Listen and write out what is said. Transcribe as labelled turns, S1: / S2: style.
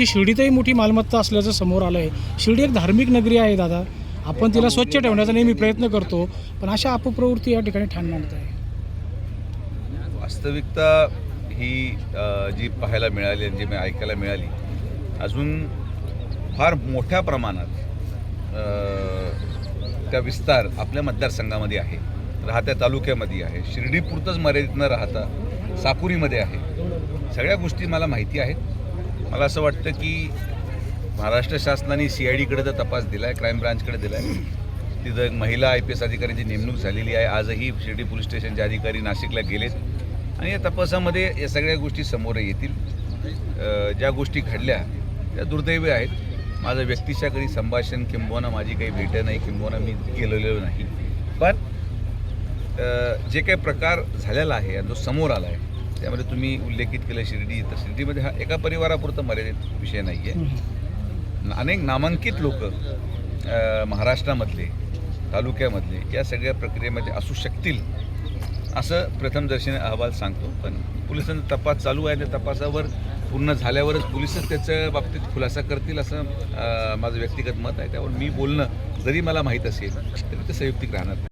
S1: त्यांची शिर्डीतही मोठी मालमत्ता असल्याचं समोर आलं आहे. शिर्डी एक धार्मिक नगरी आहे दादा, आपण तिला स्वच्छ ठेवण्याचा नेहमी प्रयत्न करतो, पण अशा अपप्रवृत्ती या ठिकाणी ठाण मांडत आहे.
S2: वास्तविकता ही जी पाहायला मिळाली आणि जी मी ऐकायला मिळाली, अजून फार मोठ्या प्रमाणात त्या विस्तार आपल्या मतदारसंघामध्ये आहे, राहत्या तालुक्यामध्ये आहे, शिर्डीपुरतंच मर्यादित न राहता साकुरीमध्ये आहे. सगळ्या गोष्टी मला माहिती आहेत. मला असं वाटतं की महाराष्ट्र शासनाने CIDकडे तर तपास दिला आहे, क्राईम ब्रांचकडे दिला आहे. तिथं महिला IPS अधिकाऱ्यांची नेमणूक झालेली आहे. आजही शिर्डी पोलीस स्टेशनचे अधिकारी नाशिकला गेलेत आणि या तपासामध्ये या सगळ्या गोष्टी समोर येतील. ज्या गोष्टी घडल्या त्या दुर्दैवी आहेत. माझं व्यक्तिशा कधी संभाषण किंबहुना माझी काही भेट नाही, किंबहुना मी गेलेलो नाही, पण जे काही प्रकार झालेला आहे आणि जो समोर आला आहे त्यामध्ये तुम्ही उल्लेखित केलं शिर्डी, तर शिर्डीमध्ये हा एका परिवारापुरता मर्यादित विषय नाही आहे. अनेक नामांकित लोक महाराष्ट्रामधले, तालुक्यामधले या सगळ्या प्रक्रियेमध्ये असू शकतील असं प्रथमदर्शनी अहवाल सांगतो. पण पोलिसांचा तपास चालू आहे. त्या तपासावर पूर्ण झाल्यावरच पोलिसच त्याच्या बाबतीत खुलासा करतील असं माझं व्यक्तिगत मत आहे. त्यावर मी बोलणं जरी मला माहीत असेल तरी ते संयुक्तिक राहणार नाही.